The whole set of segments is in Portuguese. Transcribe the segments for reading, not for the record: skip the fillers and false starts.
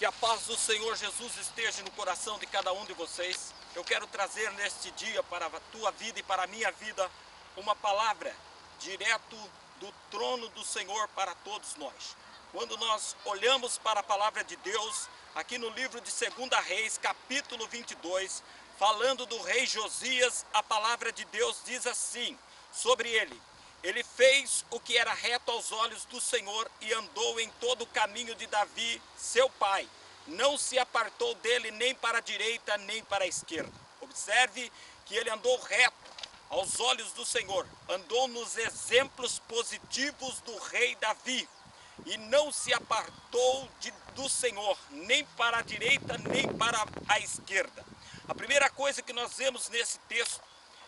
Que a paz do Senhor Jesus esteja no coração de cada um de vocês. Eu quero trazer neste dia para a tua vida e para a minha vida uma palavra direto do trono do Senhor para todos nós. Quando nós olhamos para a palavra de Deus, aqui no livro de 2 Reis, capítulo 22, falando do rei Josias, a palavra de Deus diz assim sobre ele: ele fez o que era reto aos olhos do Senhor e andou em todo o caminho de Davi, seu pai. Não se apartou dele nem para a direita, nem para a esquerda. Observe que ele andou reto aos olhos do Senhor. Andou nos exemplos positivos do rei Davi. E não se apartou do Senhor, nem para a direita, nem para a esquerda. A primeira coisa que nós vemos nesse texto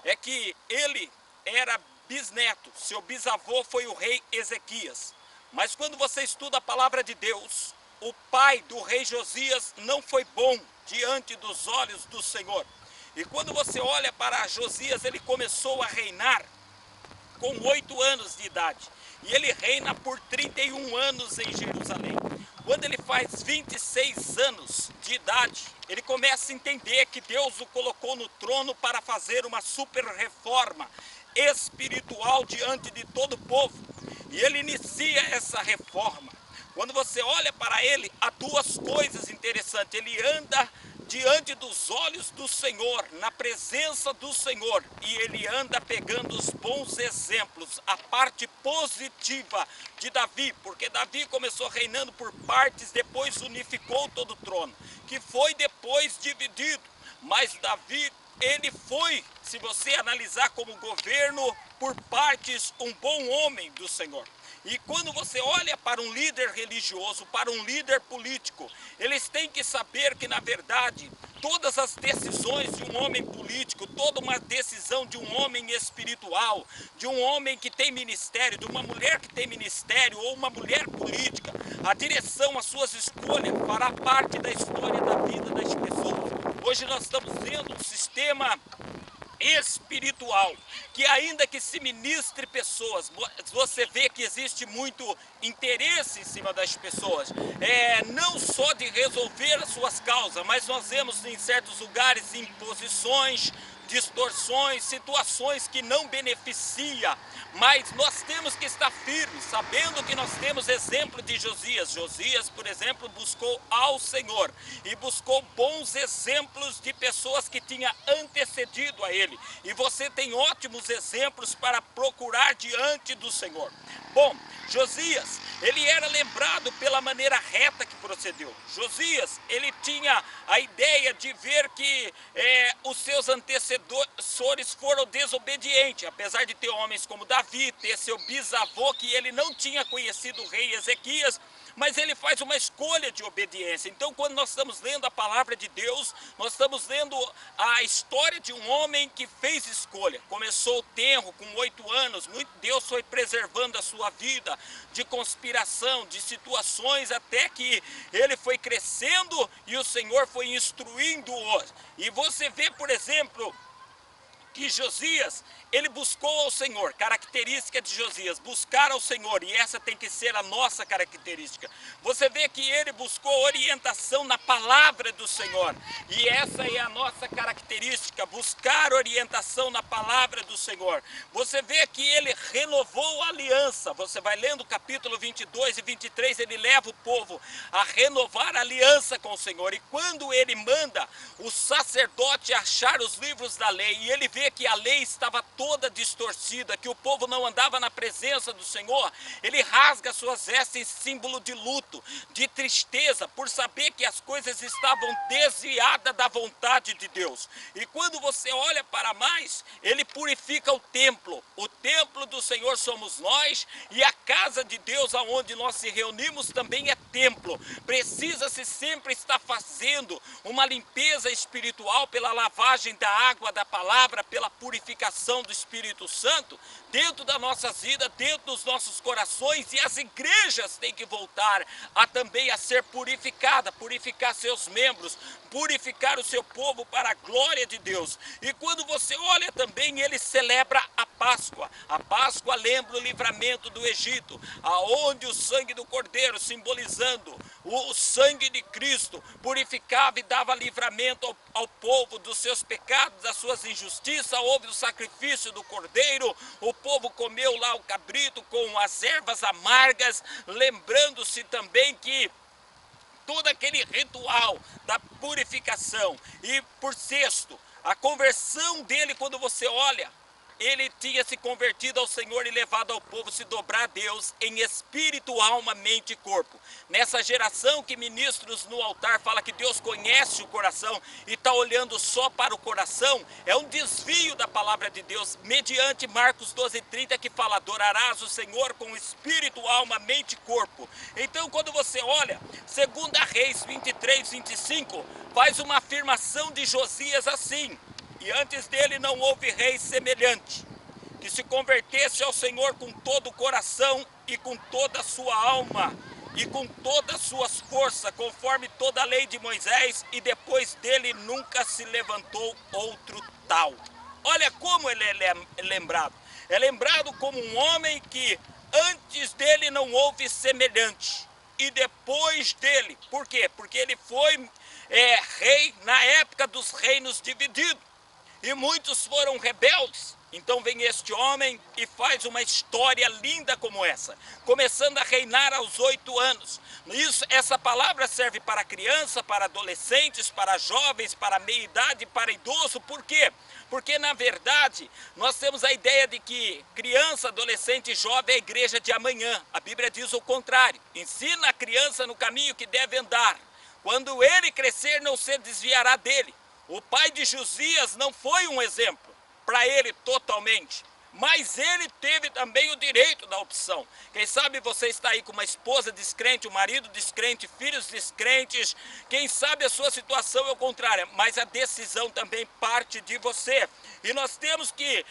é que ele era bisneto, seu bisavô foi o rei Ezequias. Mas quando você estuda a palavra de Deus, o pai do rei Josias não foi bom diante dos olhos do Senhor. E quando você olha para Josias, ele começou a reinar com 8 anos de idade. E ele reina por 31 anos em Jerusalém. Quando ele faz 26 anos de idade, ele começa a entender que Deus o colocou no trono para fazer uma super reforma espiritual diante de todo o povo. E ele inicia essa reforma. Quando você olha para ele, há duas coisas interessantes. Ele anda diante dos olhos do Senhor, na presença do Senhor, e ele anda pegando os bons exemplos, a parte positiva de Davi, porque Davi começou reinando por partes, depois unificou todo o trono, que foi depois dividido, mas Davi, ele foi, se você analisar como governo por partes, um bom homem do Senhor. E quando você olha para um líder religioso, para um líder político, eles têm que saber que, na verdade, todas as decisões de um homem político, toda uma decisão de um homem espiritual, de um homem que tem ministério, de uma mulher que tem ministério ou uma mulher política, a direção, as suas escolhas fará parte da história da vida das pessoas. Hoje nós estamos vendo um sistema espiritual, que ainda que se ministre pessoas, você vê que existe muito interesse em cima das pessoas, não só de resolver as suas causas, mas nós vemos em certos lugares imposições, distorções, situações que não beneficia, mas nós temos que estar firmes, sabendo que nós temos exemplo de Josias. Josias, por exemplo, buscou ao Senhor e buscou bons exemplos de pessoas que tinham antecedido a ele, e você tem ótimos exemplos para procurar diante do Senhor. Bom, Josias, ele era lembrado pela maneira reta que procedeu. Josias, ele tinha a ideia de ver que os seus antecessores foram desobedientes, apesar de ter homens como Davi, ter seu bisavô, que ele não tinha conhecido o rei Ezequias, mas ele faz uma escolha de obediência. Então, quando nós estamos lendo a palavra de Deus, nós estamos lendo a história de um homem que fez escolha. Começou tenro, com 8 anos, Deus foi preservando a sua vida de conspiração, de situações, até que ele foi crescendo e o Senhor foi instruindo-o. E você vê, por exemplo, que Josias, ele buscou ao Senhor. Característica de Josias, buscar ao Senhor, e essa tem que ser a nossa característica. Você vê que ele buscou orientação na palavra do Senhor, e essa é a nossa característica, buscar orientação na palavra do Senhor. Você vê que ele renovou a aliança. Você vai lendo o capítulo 22 e 23, ele leva o povo a renovar a aliança com o Senhor, e quando ele manda o sacerdote achar os livros da lei, e ele vê que a lei estava toda distorcida, que o povo não andava na presença do Senhor, ele rasga suas vestes em símbolo de luto, de tristeza, por saber que as coisas estavam desviadas da vontade de Deus. E quando você olha para mais, ele purifica o templo do Senhor somos nós, e a casa de Deus aonde nós se reunimos também é templo. Precisa-se sempre estar fazendo uma limpeza espiritual pela lavagem da água da palavra, pela purificação do Espírito Santo dentro da nossa vida, dentro dos nossos corações, e as igrejas têm que voltar também a ser purificada, purificar seus membros, purificar o seu povo para a glória de Deus. E quando você olha também, ele celebra a Páscoa. A Páscoa lembra o livramento do Egito, aonde o sangue do Cordeiro, simbolizando o o sangue de Cristo purificava e dava livramento ao povo dos seus pecados, das suas injustiças. Houve o sacrifício do cordeiro, o povo comeu lá o cabrito com as ervas amargas, lembrando-se também que todo aquele ritual da purificação. E por sexto, a conversão dele, quando você olha, ele tinha se convertido ao Senhor e levado ao povo se dobrar a Deus em espírito, alma, mente e corpo. Nessa geração que ministros no altar falam que Deus conhece o coração e está olhando só para o coração, é um desvio da palavra de Deus, mediante Marcos 12:30, que fala: adorarás o Senhor com espírito, alma, mente e corpo. Então, quando você olha, 2 Reis 23:25, faz uma afirmação de Josias assim: e antes dele não houve rei semelhante, que se convertesse ao Senhor com todo o coração e com toda a sua alma e com todas as suas forças, conforme toda a lei de Moisés, e depois dele nunca se levantou outro tal. Olha como ele é lembrado. É lembrado como um homem que antes dele não houve semelhante, e depois dele. Por quê? Porque ele foi rei na época dos reinos divididos. E muitos foram rebeldes. Então vem este homem e faz uma história linda como essa, começando a reinar aos 8 anos. Essa palavra serve para criança, para adolescentes, para jovens, para meia-idade, para idoso. Por quê? Porque na verdade nós temos a ideia de que criança, adolescente e jovem é a igreja de amanhã. A Bíblia diz o contrário: ensina a criança no caminho que deve andar. Quando ele crescer, não se desviará dele. O pai de Josias não foi um exemplo para ele totalmente, mas ele teve também o direito da opção. Quem sabe você está aí com uma esposa descrente, um marido descrente, filhos descrentes. Quem sabe a sua situação é o contrário, mas a decisão também parte de você. E nós temos que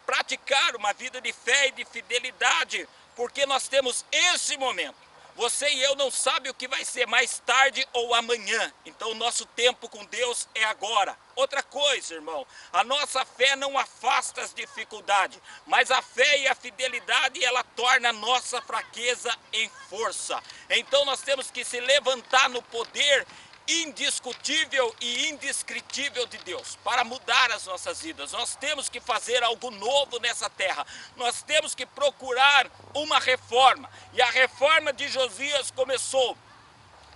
praticar uma vida de fé e de fidelidade, porque nós temos esse momento. Você e eu não sabem o que vai ser mais tarde ou amanhã. Então o nosso tempo com Deus é agora. Outra coisa, irmão, a nossa fé não afasta as dificuldades, mas a fé e a fidelidade, ela torna a nossa fraqueza em força. Então nós temos que se levantar no poder indiscutível e indescritível de Deus para mudar as nossas vidas. Nós temos que fazer algo novo nessa terra. Nós temos que procurar uma reforma. E a reforma de Josias começou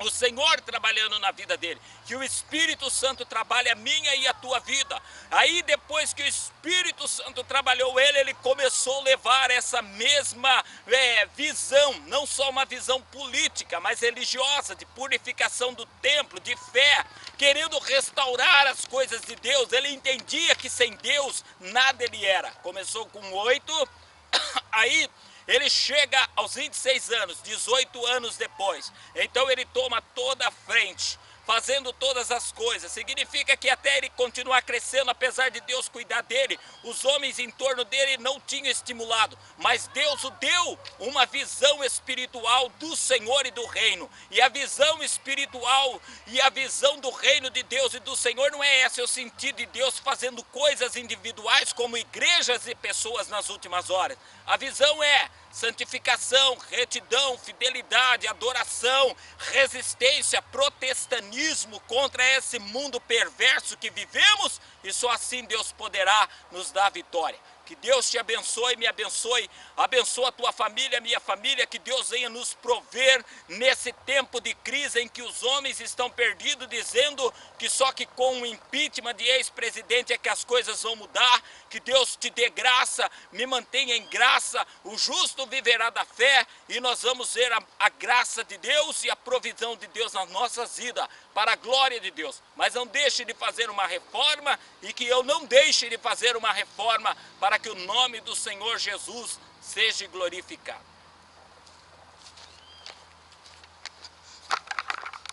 o Senhor trabalhando na vida dele, que o Espírito Santo trabalhe a minha e a tua vida. Aí depois que o Espírito Santo trabalhou ele começou a levar essa mesma visão, não só uma visão política, mas religiosa, de purificação do templo, de fé, querendo restaurar as coisas de Deus. Ele entendia que sem Deus nada ele era. Começou com 8, aí ele chega aos 26 anos, 18 anos depois. Então ele toma toda a frente, fazendo todas as coisas. Significa que até ele continuar crescendo, apesar de Deus cuidar dele, os homens em torno dele não tinham estimulado. Mas Deus o deu uma visão espiritual do Senhor e do reino. E a visão espiritual e a visão do reino de Deus e do Senhor não é essa, é o sentido de Deus fazendo coisas individuais como igrejas e pessoas nas últimas horas. A visão é santificação, retidão, fidelidade, adoração, resistência, protestantismo contra esse mundo perverso que vivemos, e só assim Deus poderá nos dar vitória. Que Deus te abençoe, me abençoe, abençoa a tua família, a minha família, que Deus venha nos prover nesse tempo de crise em que os homens estão perdidos, dizendo que só que com o impeachment de ex-presidente é que as coisas vão mudar. Que Deus te dê graça, me mantenha em graça, o justo viverá da fé, e nós vamos ver a graça de Deus e a provisão de Deus nas nossas vidas, para a glória de Deus. Mas não deixe de fazer uma reforma, e que eu não deixe de fazer uma reforma, para que o nome do Senhor Jesus seja glorificado.